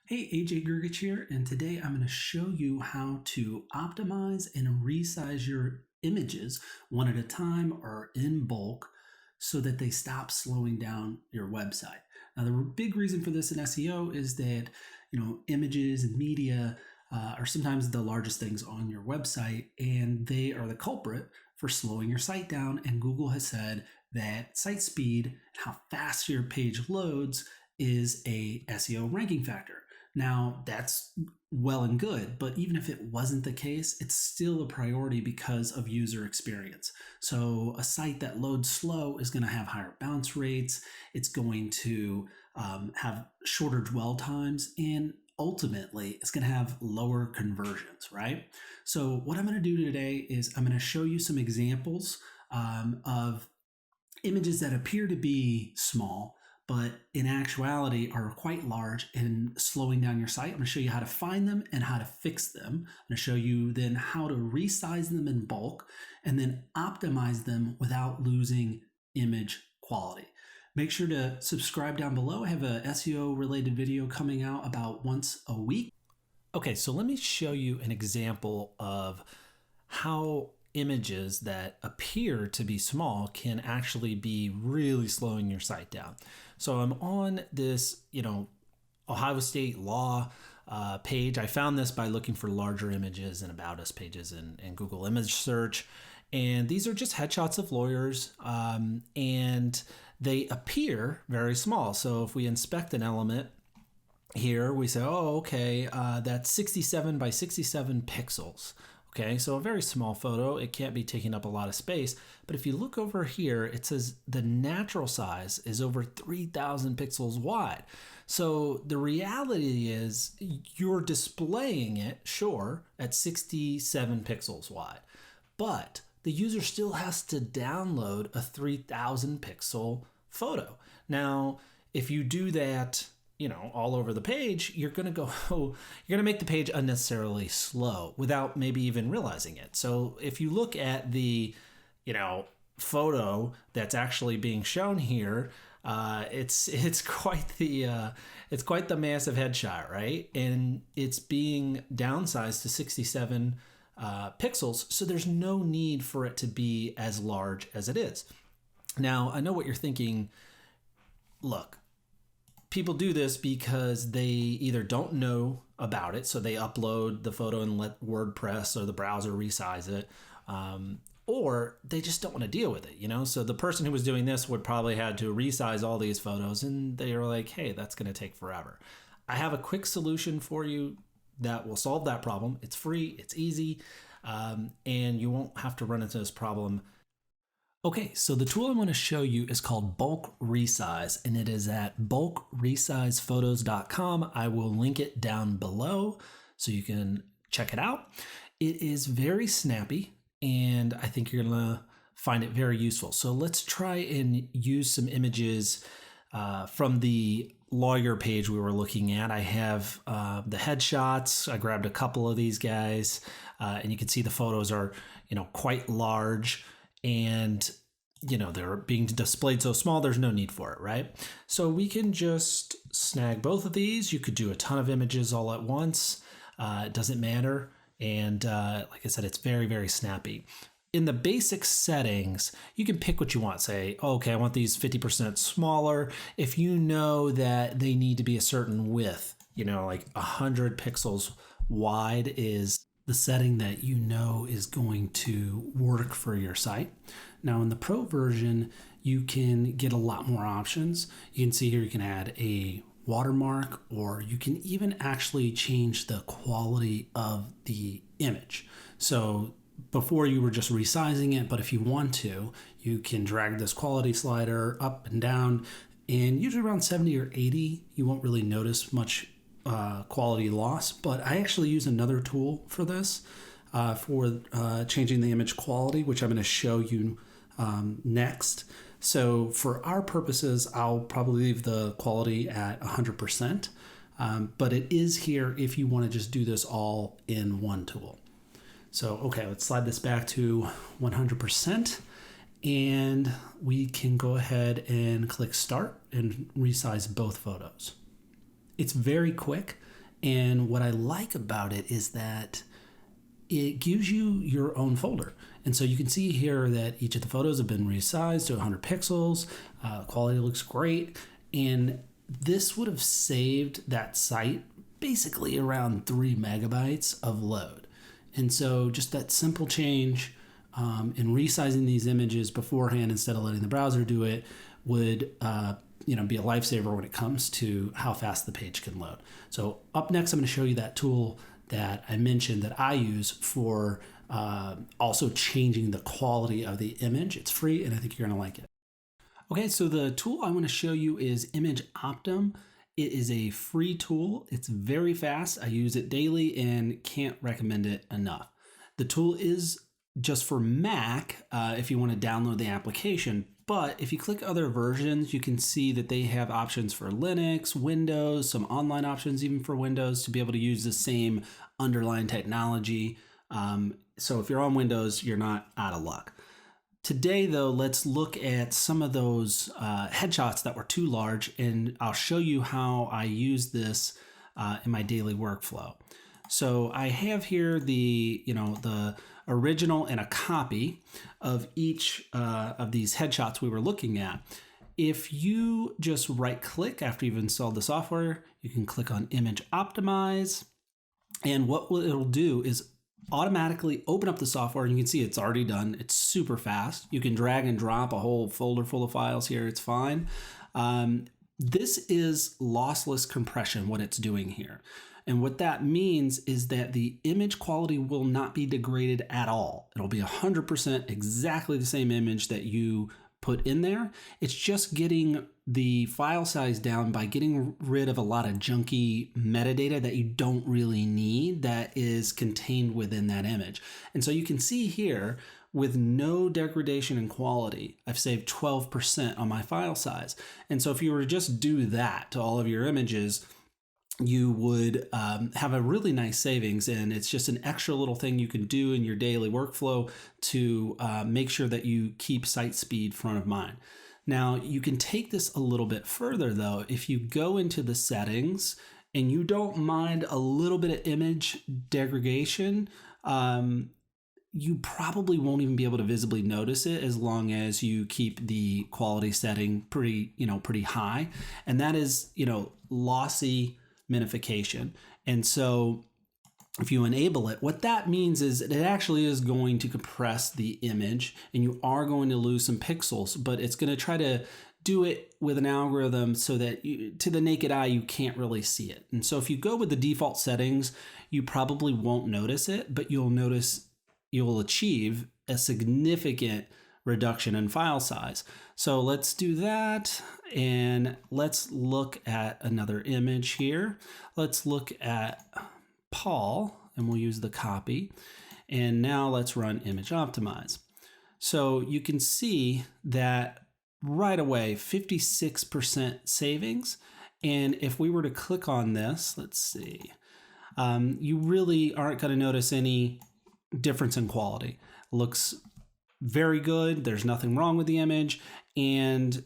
Hey, AJ Gergich here, and today I'm going to show you how to optimize and resize your images one at a time or in bulk so that they stop slowing down your website. Now, the big reason for this in SEO is that, images and media are sometimes the largest things on your website, and they are the culprit for slowing your site down. And Google has said that site speed, how fast your page loads, is a SEO ranking factor. Now, that's well and good, but even if it wasn't the case, it's still a priority because of user experience. So a site that loads slow is going to have higher bounce rates. It's going to have shorter dwell times, and ultimately it's going to have lower conversions, right? So what I'm going to do today is I'm going to show you some examples of images that appear to be small, but in actuality are quite large and slowing down your site. I'm going to show you how to find them and how to fix them. I'm going to show you then how to resize them in bulk and then optimize them without losing image quality. Make sure to subscribe down below. I have a SEO related video coming out about once a week. Okay, so let me show you an example of how images that appear to be small can actually be really slowing your site down. So I'm on this, Ohio State law page. I found this by looking for larger images and about us pages in Google image search. And these are just headshots of lawyers, and they appear very small. So if we inspect an element here, we say, oh, okay, that's 67 by 67 pixels. Okay, so a very small photo. It can't be taking up a lot of space. But if you look over here, it says the natural size is over 3,000 pixels wide. So the reality is you're displaying it, sure, at 67 pixels wide. But the user still has to download a 3,000 pixel photo. Now, if you do that all over the page, you're going to make the page unnecessarily slow without maybe even realizing it. So if you look at the, photo that's actually being shown here, it's quite the massive headshot, right? And it's being downsized to 67 pixels. So there's no need for it to be as large as it is. Now, I know what you're thinking. Look, people do this because they either don't know about it, so they upload the photo and let WordPress or the browser resize it, or they just don't want to deal with it, So the person who was doing this would probably had to resize all these photos, and they were like, hey, that's going to take forever. I have a quick solution for you that will solve that problem. It's free, it's easy, and you won't have to run into this problem. Okay, so the tool I'm going to show you is called Bulk Resize, and it is at bulkresizephotos.com. I will link it down below so you can check it out. It is very snappy, and I think you're going to find it very useful. So let's try and use some images from the lawyer page we were looking at. I have the headshots. I grabbed a couple of these guys, and you can see the photos are, quite large. And, they're being displayed so small, there's no need for it, right? So we can just snag both of these. You could do a ton of images all at once. It doesn't matter. And like I said, it's very, very snappy. In the basic settings, you can pick what you want. Say, okay, I want these 50% smaller. If you know that they need to be a certain width, like 100 pixels wide is the setting that is going to work for your site. Now in the Pro version, you can get a lot more options. You can see here you can add a watermark, or you can even actually change the quality of the image. So before you were just resizing it, but if you want to, you can drag this quality slider up and down, and usually around 70 or 80, you won't really notice much quality loss. But I actually use another tool for this, for changing the image quality, which I'm going to show you next. So for our purposes, I'll probably leave the quality at 100%, but it is here if you want to just do this all in one tool. So, okay, let's slide this back to 100%, and we can go ahead and click start and resize both photos. It's very quick, And what I like about it is that it gives you your own folder. And so you can see here that each of the photos have been resized to 100 pixels. Quality looks great. And this would have saved that site basically around 3 megabytes of load. And so just that simple change in resizing these images beforehand instead of letting the browser do it would be a lifesaver when it comes to how fast the page can load. So up next, I'm going to show you that tool that I mentioned that I use for also changing the quality of the image. It's free, and I think you're going to like it. Okay, so the tool I want to show you is Image Optim. It is a free tool. It's very fast. I use it daily and can't recommend it enough. The tool is just for Mac if you want to download the application. But if you click other versions, you can see that they have options for Linux, Windows, some online options even for Windows to be able to use the same underlying technology. So if you're on Windows, you're not out of luck. Today, though, let's look at some of those headshots that were too large, and I'll show you how I use this in my daily workflow. So I have here the original and a copy of each of these headshots we were looking at. If you just right click after you've installed the software, you can click on Image Optimize, and what it'll do is automatically open up the software, and you can see it's already done. It's super fast. You can drag and drop a whole folder full of files here. It's fine. This is lossless compression, what it's doing here. And what that means is that the image quality will not be degraded at all. It'll be 100% exactly the same image that you put in there. It's just getting the file size down by getting rid of a lot of junky metadata that you don't really need that is contained within that image. And so you can see here with no degradation in quality, I've saved 12% on my file size. And so if you were to just do that to all of your images, you would have a really nice savings, and it's just an extra little thing you can do in your daily workflow to make sure that you keep site speed front of mind. Now, you can take this a little bit further, though. If you go into the settings and you don't mind a little bit of image degradation, you probably won't even be able to visibly notice it as long as you keep the quality setting pretty high, and that is lossy minification. And so if you enable it, what that means is it actually is going to compress the image, and you are going to lose some pixels, but it's going to try to do it with an algorithm so that to the naked eye, you can't really see it. And so if you go with the default settings, you probably won't notice it, but you'll achieve a significant reduction in file size. So let's do that, and let's look at another image here. Let's look at Paul, and we'll use the copy. And now let's run Image Optimize. So you can see that right away, 56% savings. And if we were to click on this, let's see, you really aren't going to notice any difference in quality. Looks very good. There's nothing wrong with the image, and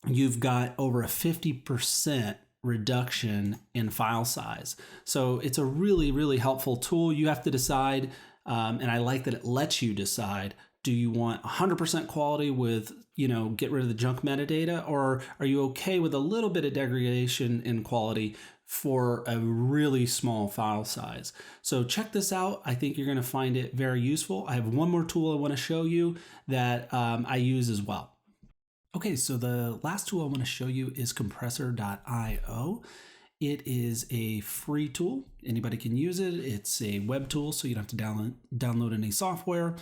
you've got over a 50% reduction in file size. So it's a really, really helpful tool. You have to decide, and I like that it lets you decide, do you want 100% quality with, get rid of the junk metadata, or are you okay with a little bit of degradation in quality for a really small file size? So check this out. I think you're going to find it very useful. I have one more tool I want to show you that I use as well. Okay, so the last tool I want to show you is compressor.io. It is a free tool. Anybody can use it. It's a web tool, so you don't have to download any software.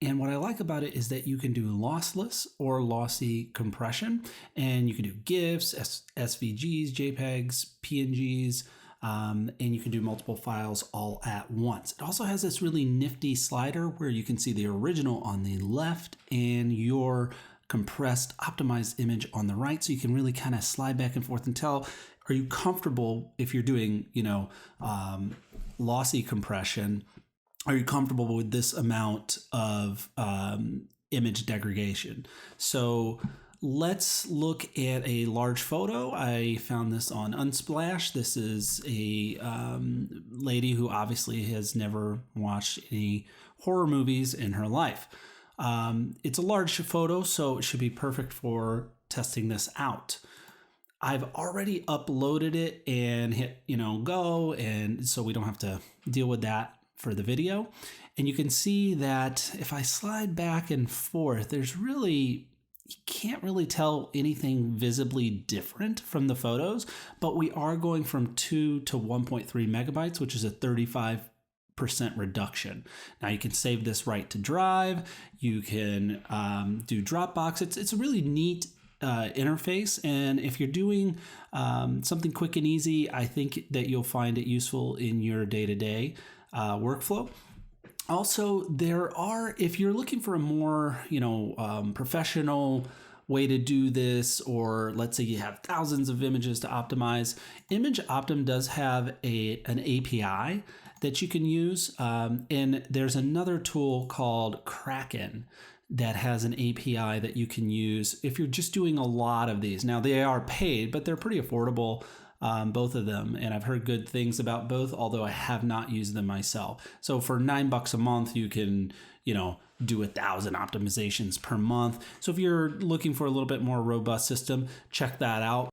And what I like about it is that you can do lossless or lossy compression, and you can do GIFs, SVGs, JPEGs, PNGs, and you can do multiple files all at once. It also has this really nifty slider where you can see the original on the left and your compressed, optimized image on the right, so you can really kind of slide back and forth and tell, are you comfortable if you're doing, lossy compression? Are you comfortable with this amount of image degradation? So Let's look at a large photo. I found this on Unsplash. This is a lady who obviously has never watched any horror movies in her life. It's a large photo, so it should be perfect for testing this out. I've already uploaded it and hit, go, and so we don't have to deal with that for the video. And you can see that if I slide back and forth, you can't really tell anything visibly different from the photos, but we are going from 2 to 1.3 megabytes, which is a 35% reduction. Now you can save this right to Drive. You can do Dropbox. It's a really neat interface, and if you're doing something quick and easy, I think that you'll find it useful in your day-to-day workflow. Also, if you're looking for a more professional way to do this, or let's say you have thousands of images to optimize, Image Optim does have an API that you can use, and there's another tool called Kraken that has an API that you can use if you're just doing a lot of these. Now, they are paid, but they're pretty affordable, both of them. And I've heard good things about both, although I have not used them myself. So for $9 a month, you can, do 1,000 optimizations per month. So if you're looking for a little bit more robust system, check that out.